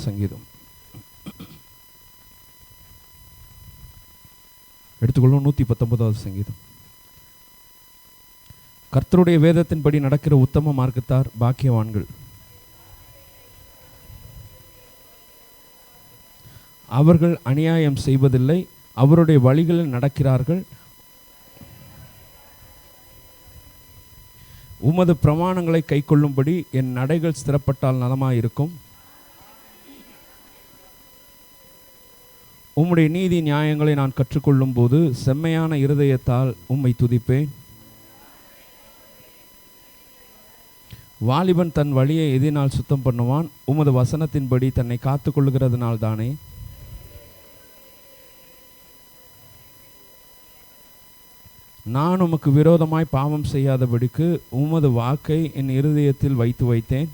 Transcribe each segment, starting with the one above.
சங்கீதம் எடுத்துக்கொள்ளும். 119வது சங்கீதம். கர்த்தருடைய வேதத்தின்படி நடக்கிற உத்தம மார்க்கத்தார் பாக்கியவான்கள். அவர்கள் அநியாயம் செய்வதில்லை, அவருடைய வழிகளில் நடக்கிறார்கள். உமது பிரமாணங்களை கைக்கொள்ளும்படி என் நடைகள் ஸ்திரப்பட்டால் நலமாயிருக்கும். உம்முடைய நீதி நியாயங்களை நான் கற்றுக்கொள்ளும் போது செம்மையான இருதயத்தால் உம்மை துதிப்பேன். வாலிபன் தன் வழியை எதினால் சுத்தம் பண்ணுவான், உமது வசனத்தின்படி தன்னை காத்து கொள்ளுகிறதுனால் தானே. நான் உமக்கு விரோதமாய் பாவம் செய்யாதபடிக்கு உமது வாக்கை என் இருதயத்தில் வைத்தேன்.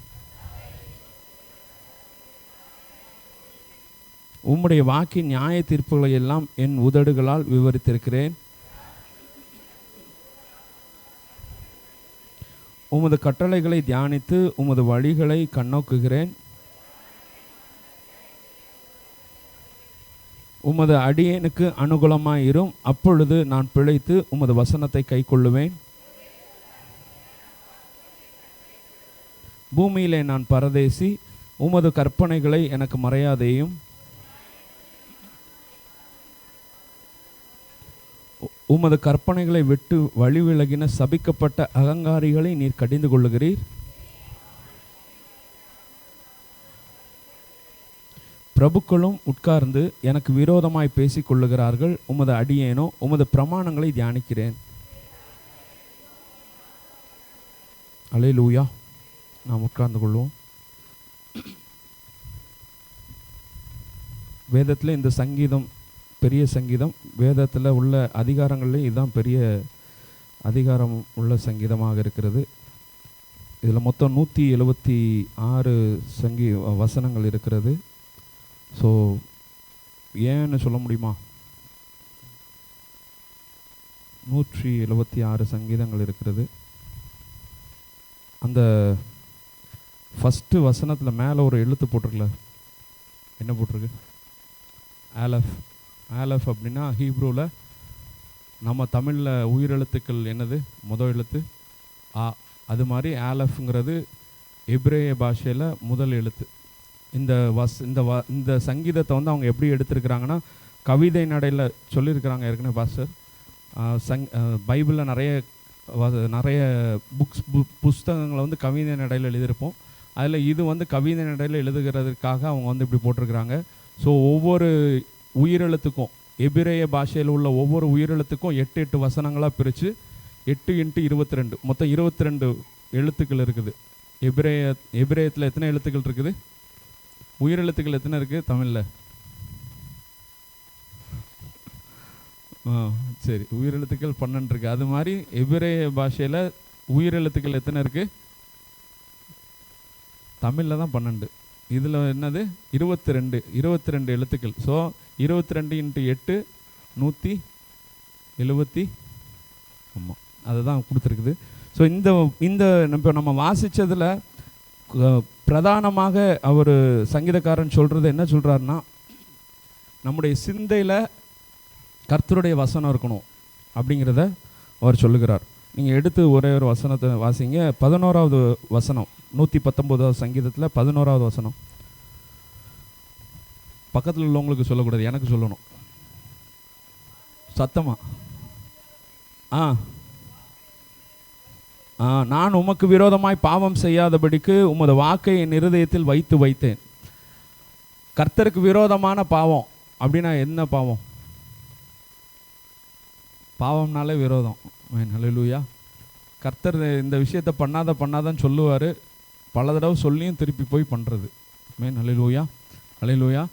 உம்முடைய வாக்கின் நியாய தீர்ப்புகளை எல்லாம் என் உதடுகளால் விவரித்திருக்கிறேன். உமது கட்டளைகளை தியானித்து உமது வழிகளை கண்ணோக்குகிறேன். உமது அடியேனுக்கு அனுகூலமாயிரும், அப்பொழுது நான் பிழைத்து உமது வசனத்தை கைக்கொள்ளுவேன். பூமியிலே நான் பரதேசி, உமது கற்பனைகளை எனக்கு மறையாதேயும். உமது கற்பனைகளை விட்டு வழி விலகின சபிக்கப்பட்ட அகங்காரிகளை நீர் கடிந்து கொள்ளுகிறீர். பிரபுக்களும் உட்கார்ந்து எனக்கு விரோதமாய் பேசிக் கொள்ளுகிறார்கள், உமது அடியேனோ உமது பிரமாணங்களை தியானிக்கிறேன். அல்லேலூயா. நாம் உட்கார்ந்து கொள்வோம். வேதத்தில் இந்த சங்கீதம் பெரிய சங்கீதம். வேதத்தில் உள்ள அதிகாரங்கள்லேயும் இதுதான் பெரிய அதிகாரம் உள்ள சங்கீதமாக இருக்கிறது. இதில் மொத்தம் 176 வசனங்கள் இருக்கிறது. ஸோ ஏன்னு சொல்ல முடியுமா? 176 சங்கீதங்கள் இருக்கிறது. அந்த ஃபஸ்ட்டு வசனத்தில் மேலே ஒரு எழுத்து போட்டிருக்கல, என்ன போட்டிருக்கு? ஆலஃப். ஆலஃப் அப்படின்னா ஹீப்ரூவில், நம்ம தமிழில் உயிரெழுத்துக்கள் என்னது? முதல் எழுத்து ஆ. அது மாதிரி ஆலஃப்ங்கிறது எபிரேய பாஷையில் முதல் எழுத்து. இந்த சங்கீதத்தை வந்து அவங்க எப்படி எடுத்திருக்கிறாங்கன்னா, கவிதை நடையில் சொல்லியிருக்கிறாங்க. ஏற்கனவே பாஸ்டர் பைபிளில் நிறைய புஸ்தகங்களை வந்து கவிதை நடையில் எழுதியிருப்போம். அதில் இது வந்து கவிதை நடையில் எழுதுகிறதுக்காக அவங்க வந்து இப்படி போட்டிருக்கிறாங்க. ஸோ ஒவ்வொரு உயிரெழுத்துக்கும், எபிரேய பாஷையில் உள்ள ஒவ்வொரு உயிரெழுத்துக்கும் 8 வசனங்களாக பிரித்து 8 × 22 மொத்தம் 22 எழுத்துக்கள் இருக்குது. எபிரேயத்தில் எத்தனை எழுத்துக்கள் இருக்குது? உயிரெழுத்துக்கள் எத்தனை இருக்குது தமிழில்? சரி, உயிரெழுத்துக்கள் 12 இருக்குது. அது மாதிரி எபிரேய பாஷையில் உயிரெழுத்துக்கள் எத்தனை இருக்குது? தமிழில் தான் 12. இதில் என்னது? 22 எழுத்துக்கள். ஸோ 22 × 8 170. ஆமாம், அதுதான் கொடுத்துருக்குது. ஸோ இந்த நம்ம வாசித்ததில் பிரதானமாக அவர் சங்கீதக்காரன் சொல்கிறது என்ன சொல்கிறாருன்னா, நம்முடைய சிந்தையில் கர்த்தருடைய வசனம் இருக்கணும் அப்படிங்கிறத அவர் சொல்லுகிறார். நீங்கள் எடுத்து ஒரே ஒரு வசனத்தை வாசிங்க. 11வது வசனம், 119வது சங்கீதத்தில் 11வது வசனம். பக்கத்தில் உள்ளவங்களுக்கு சொல்லக்கூடாது, எனக்கு சொல்லணும் சத்தமா. நான் உமக்கு விரோதமாய் பாவம் செய்யாதபடிக்கு உமது வாக்கை என் இருதயத்தில் வைத்தேன். கர்த்தருக்கு விரோதமான பாவம் அப்படின்னா என்ன பாவம்? பாவம்னாலே விரோதம். அல்லேலூயா. கர்த்தர் இந்த விஷயத்தை பண்ணாதன்னு சொல்லுவார். பல தடவை சொல்லியும் திருப்பி போய் பண்ணுறது. அல்லேலூயா, அல்லேலூயா.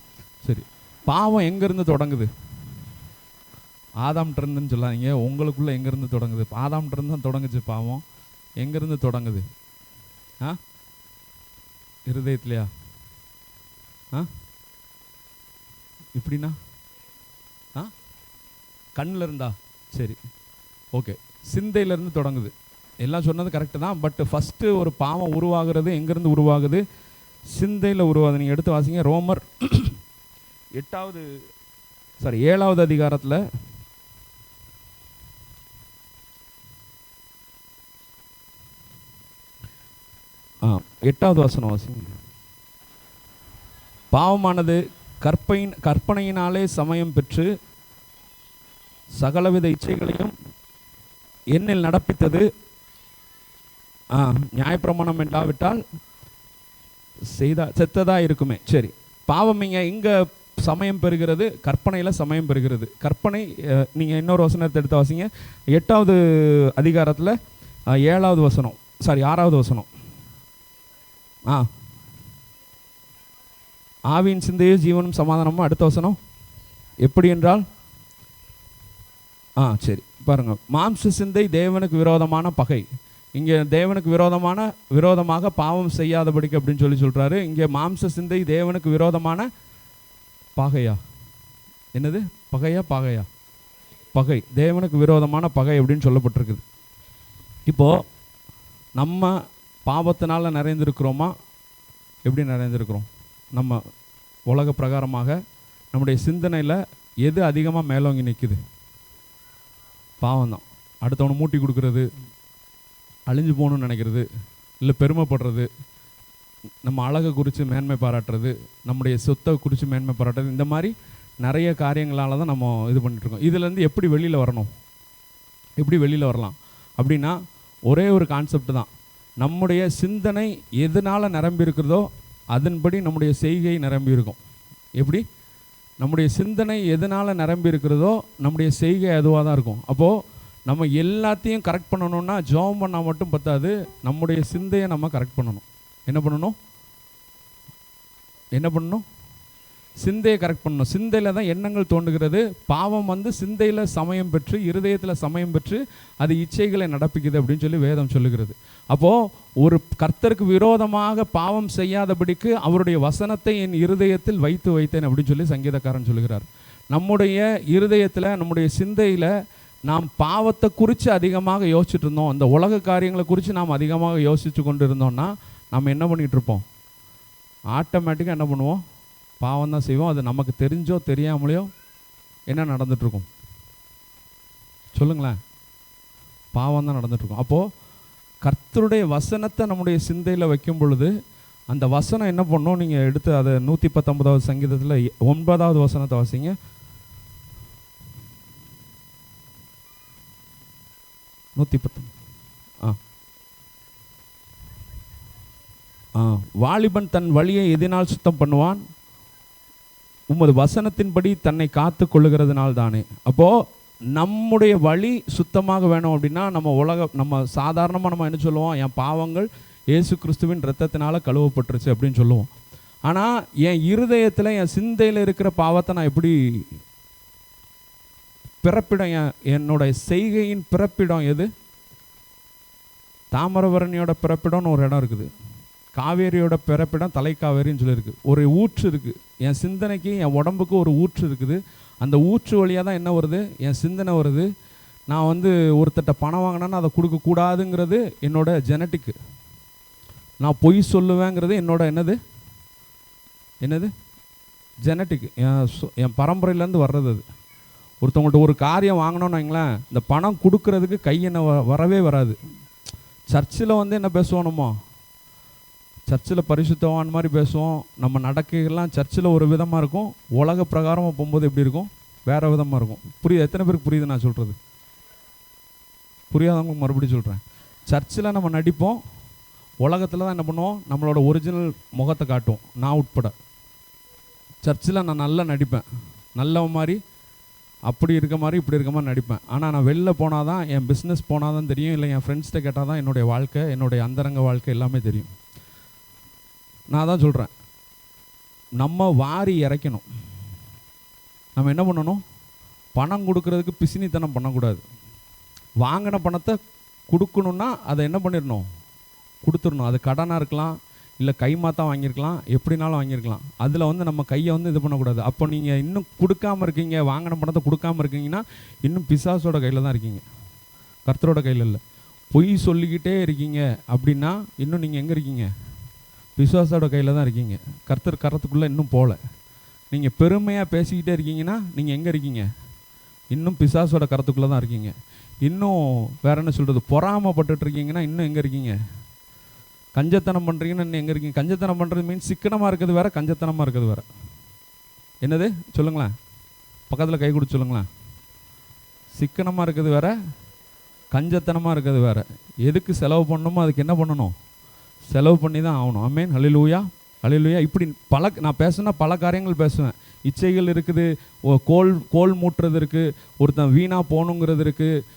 சரி, பாவம் எங்கேருந்து தொடங்குது? ஆதாம்கிட்டருந்துன்னு சொல்லாதீங்க, உங்களுக்குள்ளே எங்கேருந்து தொடங்குது? ஆதாம்கிட்டருந்து தான் தொடங்குச்சு பாவம். எங்கேருந்து தொடங்குது? இருதயத்துலையா? இப்படின்னா கண்ணில் இருந்தா? சரி, ஓகே, சிந்தையிலேருந்து தொடங்குது. எல்லாம் சொன்னது கரெக்டு தான். பட் ஃபஸ்ட்டு ஒரு பாவம் உருவாகிறது எங்கேருந்து உருவாகுது? சிந்தையில் உருவாது. நீங்கள் எடுத்து வாசிங்க ரோமர் 7வது அதிகாரத்தில் 8வது வசனம் வாசிங்க. பாவமானது கற்பனையினாலே சமயம் பெற்று சகலவித இச்சைகளையும் என்னில் நடப்பித்தது. நியாயப்பிரமாணம் இல்லாவிட்டால் செத்ததா இருக்குமே. சரி, பாவம் இங்கே சமயம் பெறுகிறது, கற்பனையில் சமயம் பெறுகிறது. கற்பனை, நீங்கள் இன்னொரு வசனத்தை எடுத்து வாசிங்க. 8வது அதிகாரத்தில் 7வது வசனம், 6வது வசனம். ஆவியின் சிந்தையே ஜீவனும் சமாதானமும். அடுத்த வசனம் எப்படி என்றால், சரி பாருங்க, மாம்ச சிந்தை தேவனுக்கு விரோதமான பகை. இங்கே தேவனுக்கு விரோதமாக பாவம் செய்யாதபடிக்கு அப்படின்னு சொல்றாரு. இங்கே மாம்ச சிந்தை தேவனுக்கு விரோதமான பகையா? என்னது? பகையா? பகை, தேவனுக்கு விரோதமான பகை அப்படின்னு சொல்லப்பட்டிருக்குது. இப்போ நம்ம பாவத்தினால நிறைந்திருக்கிறோமா? எப்படி நிறைந்திருக்கிறோம்? நம்ம உலக பிரகாரமாக நம்முடைய சிந்தனையில் எது அதிகமாக மேலோங்கி நிற்குது? பாவம் தான். அடுத்தவனை மூட்டி கொடுக்கறது, அழிஞ்சு போகணும்னு நினைக்கிறது, இல்லை பெருமைப்படுறது, நம்ம அழகை குறித்து மேன்மை பாராட்டுறது, நம்முடைய சொத்தை குறித்து மேன்மை பாராட்டுறது, இந்த மாதிரி நிறைய காரியங்களால் தான் நம்ம இது பண்ணிட்டுருக்கோம். இதுலேருந்து எப்படி வெளியில் வரணும்? எப்படி வெளியில் வரலாம் அப்படின்னா ஒரே ஒரு கான்செப்ட் தான். நம்முடைய சிந்தனை எதனால் நிரம்பி இருக்கிறதோ அதன்படி நம்முடைய செய்கை நிரம்பி இருக்கும். எப்படி? நம்முடைய சிந்தனை எதனால் நிரம்பி இருக்கிறதோ நம்முடைய செய்கை அதுவாக தான் இருக்கும். அப்போது நம்ம எல்லாத்தையும் கரெக்ட் பண்ணணும்னா ஜெபம் பண்ணால் மட்டும் பத்தாது, நம்முடைய சிந்தையை நம்ம கரெக்ட் பண்ணணும். என்ன பண்ணணும்? சிந்தையை கரெக்ட் பண்ணணும். சிந்தையில் தான் எண்ணங்கள் தோன்றுகிறது. பாவம் சிந்தையில் சமயம் பெற்று, இருதயத்தில் சமயம் பெற்று அது இச்சைகளை நடப்பிக்குது அப்படின்னு சொல்லி வேதம் சொல்லுகிறது. அப்போது ஒரு கர்த்தருக்கு விரோதமாக பாவம் செய்யாதபடிக்கு அவருடைய வசனத்தை என் இருதயத்தில் வைத்தேன் அப்படின்னு சொல்லி சங்கீதக்காரன் சொல்லுகிறார். நம்முடைய இருதயத்தில், நம்முடைய சிந்தையில் நாம் பாவத்தை குறித்து அதிகமாக யோசிச்சுட்டு இருந்தோம், அந்த உலக காரியங்களை குறித்து நாம் அதிகமாக யோசித்து கொண்டு இருந்தோம்னா நம்ம என்ன பண்ணிகிட்டு இருப்போம்? ஆட்டோமேட்டிக்காக என்ன பண்ணுவோம்? பாவம் தான் செய்வோம். அது நமக்கு தெரிஞ்சோ தெரியாமலையோ என்ன நடந்துட்டுருக்கும்? சொல்லுங்களேன். பாவம் தான் நடந்துட்டுருக்கும். அப்போது கர்த்தருடைய வசனத்தை நம்முடைய சிந்தையில் வைக்கும் பொழுது அந்த வசனம் என்ன பண்ணணும்? நீங்கள் எடுத்து அதை 119வது சங்கீதத்தில் 9வது வசனத்தை வாசிங்க. 119. வாலிபன் தன் வழியை எதினால் சுத்தம் பண்ணுவான்? உமது வசனத்தின்படி தன்னை காத்து கொள்ளுகிறதுனால தானே. அப்போது நம்முடைய வழி சுத்தமாக வேணும் அப்படின்னா நம்ம சாதாரணமாக நம்ம என்ன சொல்லுவோம்? என் பாவங்கள் இயேசு கிறிஸ்துவின் இரத்தத்தினால கழுவப்பட்டுருச்சு அப்படின்னு சொல்லுவோம். ஆனால் என் இருதயத்தில், என் சிந்தையில் இருக்கிற பாவத்தை நான் எப்படி பிறப்பிடம், என்னோட செய்கையின் பிறப்பிடம் எது? தாமிரபரணியோட பிறப்பிடம்னு ஒரு இடம் இருக்குது, காவேரியோட பிறப்பிடம் தலைக்காவேரின்னு சொல்லியிருக்கு. ஒரு ஊற்று இருக்குது. என் சிந்தனைக்கு, என் உடம்புக்கு ஒரு ஊற்று இருக்குது. அந்த ஊற்று வழியாக தான் என்ன வருது? என் சிந்தனை வருது. நான் ஒருத்தட்ட பணம் வாங்கினேன்னா அதை கொடுக்கக்கூடாதுங்கிறது என்னோட ஜெனட்டிக்கு. நான் பொய் சொல்லுவேங்கிறது என்னோட என்னது ஜெனட்டிக்கு, என் பரம்பரையிலேருந்து வர்றது. அது ஒருத்தவங்கள்ட்ட ஒரு காரியம் வாங்கினோன்னு வைங்களேன், இந்த பணம் கொடுக்கறதுக்கு கை என்ன வரவே வராது. சர்ச்சில் என்ன பேசுவோம்? சர்ச்சில் பரிசுத்தவான் மாதிரி பேசுவோம். நம்ம நடக்கைகள்லாம் சர்ச்சில் ஒரு விதமாக இருக்கும், உலக பிரகாரமாக போகும்போது எப்படி இருக்கும்? வேறு விதமாக இருக்கும். புரியுது? எத்தனை பேருக்கு புரியுது நான் சொல்கிறது? புரியாதவங்களுக்கு மறுபடியும் சொல்கிறேன். சர்ச்சில் நம்ம நடிப்போம், உலகத்தில் தான் என்ன பண்ணுவோம்? நம்மளோட ஒரிஜினல் முகத்தை காட்டுவோம், நான் உட்பட. சர்ச்சில் நான் நல்லா நடிப்பேன், நல்ல மாதிரி, அப்படி இருக்க மாதிரி இப்படி இருக்க மாதிரி நடிப்பேன். ஆனால் நான் வெளில போனால் தான், என் பிஸ்னஸ் போனால் தான் தெரியும், இல்லை என் ஃப்ரெண்ட்ஸ்கிட்ட கேட்டால் தான் என்னுடைய வாழ்க்கை, என்னுடைய அந்தரங்க வாழ்க்கை எல்லாமே தெரியும். நான் தான் சொல்கிறேன், நம்ம வாரி இறைக்கணும். நம்ம என்ன பண்ணணும்? பணம் கொடுக்கறதுக்கு பிசினித்தனம் பண்ணக்கூடாது. வாங்கின பணத்தை கொடுக்கணுன்னா அதை என்ன பண்ணிடணும்? கொடுத்துடணும். அது கடனாக இருக்கலாம், இல்லை கைமாத்தான் வாங்கியிருக்கலாம், எப்படினாலும் வாங்கியிருக்கலாம். அதில் நம்ம கையை இது பண்ணக்கூடாது. அப்போ நீங்கள் இன்னும் கொடுக்காமல் இருக்கீங்க, வாங்கின பணத்தை கொடுக்காமல் இருக்கீங்கன்னா இன்னும் பிசாசோட கையில் தான் இருக்கீங்க, கர்த்தரோட கையில் இல்லை. பொய் சொல்லிக்கிட்டே இருக்கீங்க அப்படின்னா இன்னும் நீங்கள் எங்கே இருக்கீங்க? பிசாசோட கையில் தான் இருக்கீங்க. கர்த்தர் கரத்துக்குள்ளே இன்னும் போகல. நீங்கள் பெருமையாக பேசிக்கிட்டே இருக்கீங்கன்னா நீங்கள் எங்கே இருக்கீங்க? இன்னும் பிசாசோட கரத்துக்குள்ளே தான் இருக்கீங்க. இன்னும் வேற என்ன சொல்கிறது, பொறாமப்பட்டு இருக்கீங்கன்னா இன்னும் எங்கே இருக்கீங்க? கஞ்சத்தனம் பண்ணுறீங்கன்னா இன்னும் எங்கே இருக்கீங்க? கஞ்சத்தனம் பண்ணுறது மீன்ஸ் சிக்கனமாக இருக்கிறது வேறு, கஞ்சத்தனமாக இருக்கிறது வேறு. என்னது சொல்லுங்களேன், பக்கத்தில் கை கொடுத்து சொல்லுங்களேன். சிக்கனமாக இருக்கிறது வேறு, கஞ்சத்தனமாக இருக்கிறது வேறு. எதுக்கு செலவு பண்ணணுமோ அதுக்கு என்ன பண்ணணும்? செலவு பண்ணி தான் ஆகணும். ஆமென், ஹல்லேலூயா, ஹல்லேலூயா. இப்படி நான் பேசுனா பல காரியங்கள் பேசுவேன். இச்சைகள் இருக்குது, கோல் மூட்டுறது இருக்குது, ஒருத்தன் வீணாக போகணுங்கிறது இருக்குது.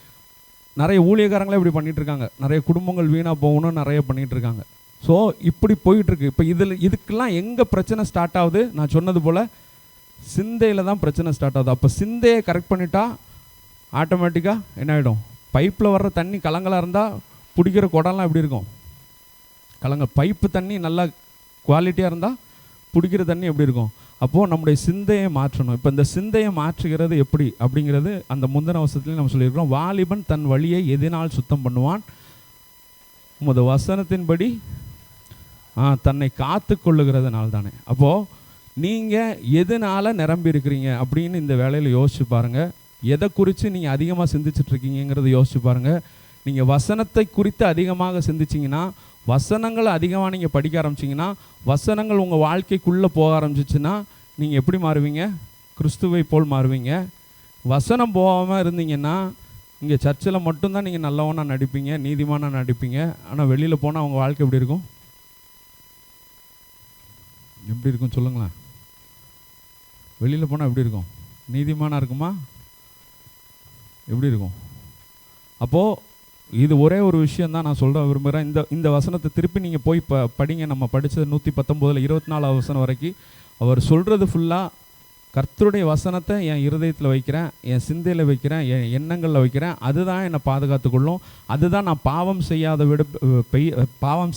நிறைய ஊழியக்காரங்களே இப்படி பண்ணிகிட்ருக்காங்க. நிறைய குடும்பங்கள் வீணாக போகணும்னு நிறைய பண்ணிகிட்ருக்காங்க. ஸோ இப்படி போயிட்டுருக்கு. இப்போ இதுக்கெல்லாம் எங்கே பிரச்சனை ஸ்டார்ட் ஆகுது? நான் சொன்னது போல் சிந்தையில் தான் பிரச்சனை ஸ்டார்ட் ஆகுது. அப்போ சிந்தையை கரெக்ட் பண்ணிட்டா ஆட்டோமேட்டிக்காக என்ன ஆகிடும்? பைப்பில் வர்ற தண்ணி கலங்கலாக இருந்தால் பிடிக்கிற குடம்லாம் எப்படி இருக்கும்? பைப்பு தண்ணி நல்லா குவாலிட்டியாக இருந்தால் பிடிக்கிற தண்ணி எப்படி இருக்கும்? அப்போது நம்முடைய சிந்தையை மாற்றணும். இப்போ இந்த சிந்தையை மாற்றுகிறது எப்படி அப்படிங்கிறது அந்த முந்தின வசனத்துலேயும் நம்ம சொல்லியிருக்கிறோம். வாலிபன் தன் வழியை எதனால் சுத்தம் பண்ணுவான்? உமது வசனத்தின்படி தன்னை காத்து கொள்ளுகிறதுனால தானே. அப்போது நீங்கள் எதனால் நிரம்பி இருக்கிறீங்க அப்படின்னு இந்த வேலையில் யோசிச்சு பாருங்கள். எதை குறித்து நீங்கள் அதிகமாக சிந்திச்சிட்ருக்கீங்கிறத யோசிச்சு பாருங்கள். நீங்கள் வசனத்தை குறித்து அதிகமாக சிந்திச்சிங்கன்னா, வசனங்கள் அதிகமாக நீங்கள் படிக்க ஆரம்பிச்சிங்கன்னா, வசனங்கள் உங்கள் வாழ்க்கைக்குள்ளே போக ஆரம்பிச்சிச்சுன்னா நீங்கள் எப்படி மாறுவீங்க? கிறிஸ்துவை போல் மாறுவீங்க. வசனம் போகாமல் இருந்தீங்கன்னா இங்கே சர்ச்சில் மட்டும்தான் நீங்கள் நல்லவனாக நடிப்பீங்க, நீதிமானாக நடிப்பீங்க. ஆனால் வெளியில் போனால் அவங்க வாழ்க்கை எப்படி இருக்கும்? எப்படி இருக்கும் சொல்லுங்களேன்? வெளியில் போனால் எப்படி இருக்கும்? நீதிமானாக இருக்குமா? எப்படி இருக்கும்? அப்போது இது ஒரே ஒரு விஷயந்தான் நான் சொல்ல விரும்புகிறேன். இந்த வசனத்தை திருப்பி நீங்கள் போய் படிங்க. நம்ம படித்தது 119 24 வசனம் வரைக்கும் அவர் சொல்கிறது ஃபுல்லாக கர்த்தருடைய வசனத்தை என் இருதயத்தில் வைக்கிறேன், என் சிந்தையில் வைக்கிறேன், என் எண்ணங்களில் வைக்கிறேன். அதுதான் என்னை பாதுகாத்துக்கொள்ளும். அதுதான் நான் பாவம்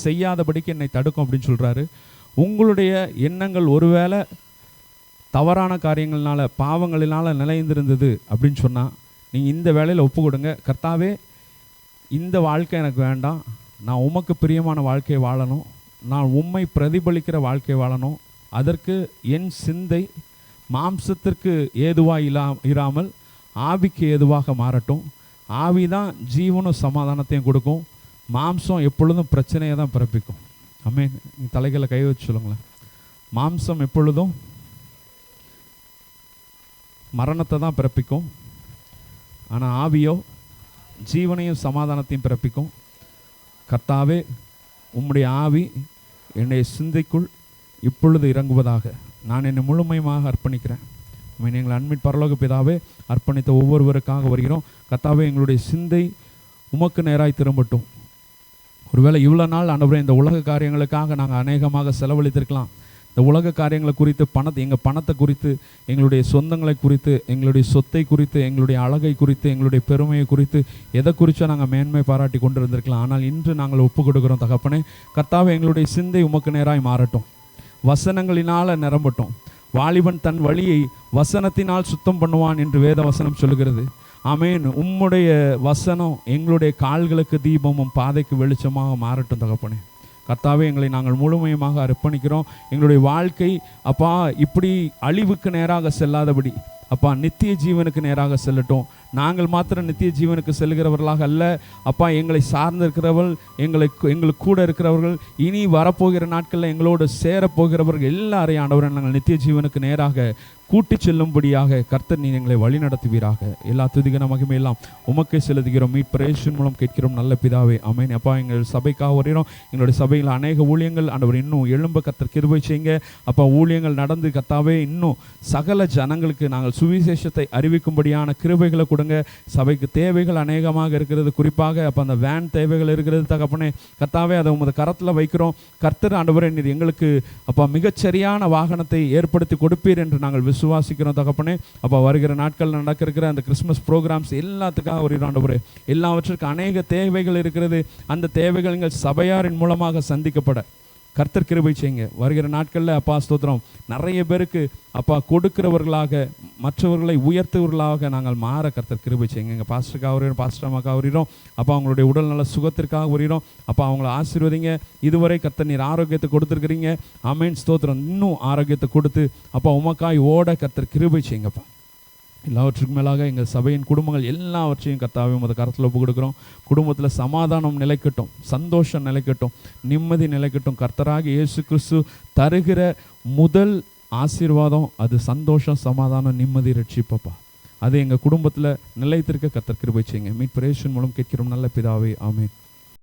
செய்யாதபடிக்கு என்னை தடுக்கும் அப்படின்னு சொல்கிறாரு. உங்களுடைய எண்ணங்கள் ஒருவேளை தவறான காரியங்கள்னால பாவங்களினால் நிலைந்திருந்தது அப்படின்னு சொன்னால் நீங்கள் இந்த வேலையில் ஒப்பு கொடுங்க. கர்த்தாவே, இந்த வாழ்க்கை எனக்கு வேண்டாம், நான் உமக்கு பிரியமான வாழ்க்கையை வாழணும், நான் உம்மை பிரதிபலிக்கிற வாழ்க்கையை வாழணும். அதற்கு என் சிந்தை மாம்சத்திற்கு ஏதுவாக இராமல் ஆவிக்கு ஏதுவாக மாறட்டும். ஆவி தான் ஜீவனும் சமாதானத்தையும் கொடுக்கும், மாம்சம் எப்பொழுதும் பிரச்சனையை தான் பிறப்பிக்கும். ஆமென். நீ தலைகளை கை வச்சு சொல்லுங்களேன். மாம்சம் எப்பொழுதும் மரணத்தை தான் பிறப்பிக்கும், ஆனால் ஆவியோ ஜீவனையும் சமாதானத்தையும் பிறப்பிக்கும். கர்த்தாவே, உம்முடைய ஆவி என்னுடைய சிந்தைக்குள் இப்பொழுது இறங்குவதாக நான் என்னை முழுமையாக அர்ப்பணிக்கிறேன். எங்கள் அன்பின் பரலோக பிதாவே, அர்ப்பணித்த ஒவ்வொருவருக்காக வருகிறோம். கர்த்தாவே, எங்களுடைய சிந்தை உமக்கு நேராய் திரும்பட்டும். ஒருவேளை இவ்வளோ நாள் ஆண்டவரே இந்த உலக காரியங்களுக்காக நாங்கள் அநேகமாக செலவழித்திருக்கலாம். இந்த உலக காரியங்களை குறித்து, எங்கள் பணத்தை குறித்து, எங்களுடைய சொந்தங்களை குறித்து, எங்களுடைய சொத்தை குறித்து, எங்களுடைய அழகை குறித்து, எங்களுடைய பெருமையை குறித்து, எதை குறித்தோ நாங்கள் மேன்மை பாராட்டி கொண்டு இருந்திருக்கலாம். ஆனால் இன்று நாங்கள் ஒப்பு கொடுக்குறோம் தகப்பனே. கர்த்தாவே, எங்களுடைய சிந்தை உமக்கு நேராய் மாறட்டும், வசனங்களினால் நிரம்பட்டும். வாலிபன் தன் வழியை வசனத்தினால் சுத்தம் பண்ணுவான் என்று வேத வசனம் சொல்லுகிறது. ஆமென். உம்முடைய வசனம் எங்களுடைய கால்களுக்கு தீபமும் பாதைக்கு வெளிச்சமாக மாறட்டும் தகப்பனே. கர்த்தாவே, எங்களை நாங்கள் முழுமையாக அர்ப்பணிக்கிறோம். எங்களுடைய வாழ்க்கை அப்பா இப்படி அழிவுக்கு நேராக செல்லாதபடி அப்பா நித்திய ஜீவனுக்கு நேராக செல்லட்டும். நாங்கள் மாத்திரம் நித்திய ஜீவனுக்கு செல்கிறவர்களாக அல்ல அப்பா, எங்களை சார்ந்திருக்கிறவர்கள், எங்களுக்கு கூட இருக்கிறவர்கள், இனி வரப்போகிற நாட்களில் எங்களோடு சேரப்போகிறவர்கள் எல்லாரையும் ஆண்டவரை நாங்கள் நித்திய ஜீவனுக்கு நேராக கூட்டி செல்லும்படியாக கர்த்தர் நீ எங்களை வழி நடத்துவீராக. எல்லா துதிகன மகிமையெல்லாம் உமக்கே செலுத்துகிறோம். மீட்பர் இயேசுவின் மூலம் கேட்கிறோம் நல்ல பிதாவே, ஆமென். அப்பா, எங்கள் சபைக்காக வருகிறோம். எங்களுடைய சபையில் அநேக ஊழியங்கள் ஆண்டவர் இன்னும் எழும்ப கர்த்தர் கிருபை செய்யுங்க. அப்பா, ஊழியங்கள் நடந்து கர்த்தாவே இன்னும் சகல ஜனங்களுக்கு நாங்கள் சுவிசேஷத்தை அறிவிக்கும்படியான கிருபைகளை கொடுங்க. சபைக்கு தேவைகள் அநேகமாக இருக்கிறது, குறிப்பாக அப்போ அந்த வேன் தேவைகள் இருக்கிறது தகப்பனே. கர்த்தாவே, அதை உமது கரத்தில் வைக்கிறோம். கர்த்தர் ஆண்டவரே நீர் எங்களுக்கு அப்பா மிகச்சரியான வாகனத்தை ஏற்படுத்தி கொடுப்பீர் என்று நாங்கள் விசுவாசிக்கிறோம் தகப்பனே. அப்போ வருகிற நாட்கள் நடக்க இருக்கிற அந்த கிறிஸ்மஸ் ப்ரோக்ராம்ஸ் எல்லாத்துக்காக ஒரு ஆண்டவரே, எல்லாவற்றுக்கும் அநேக தேவைகள் இருக்கிறது. அந்த தேவைகள் எங்கள் சபையாரின் மூலமாக சந்திக்கப்பட கர்த்தர் கிருபை செய்யுங்க. வருகிற நாட்களில் அப்பா ஸ்தோத்திரம், நிறைய பேருக்கு அப்பா கொடுக்கிறவர்களாக, மற்றவர்களை உயர்த்துவர்களாக நாங்கள் மாற கர்த்தர் கிருபை செய்யுங்க. எங்கள் பாஸ்டருக்காக வருகிறோம், பாஸ்டர் அம்மாக்காக வருகிறோம் அப்பா. அவங்களுடைய உடல் நல சுகத்திற்காக வருகிறோம் அப்பா. அவங்கள ஆசீர்வதிங்க. இதுவரை கர்த்தர் நீர் ஆரோக்கியத்தை கொடுத்துருக்கிறீங்க. ஆமென் ஸ்தோத்திரம். இன்னும் ஆரோக்கியத்தை கொடுத்து அப்பா உமக்காய் ஓட கர்த்தர் கிருபை செய்யுங்கப்பா. எல்லாவற்றுக்கும் மேலாக எங்கள் சபையின் குடும்பங்கள் எல்லாவற்றையும் கர்த்தாவே உமது கரத்தில் ஒப்பு கொடுக்குறோம். குடும்பத்தில் சமாதானம் நிலைக்கட்டும், சந்தோஷம் நிலைக்கட்டும், நிம்மதி நிலைக்கட்டும். கர்த்தராக இயேசு கிறிஸ்து தருகிற முதல் ஆசீர்வாதம் அது சந்தோஷம், சமாதானம், நிம்மதி, ரட்சிப்பப்பா. அது எங்கள் குடும்பத்தில் நிலைத்திருக்க கர்த்தர் கிருபை செய்யுங்க. மீட்பர் இயேசுவின் மூலம் கேட்கிறோம் நல்ல பிதாவே, ஆமென்.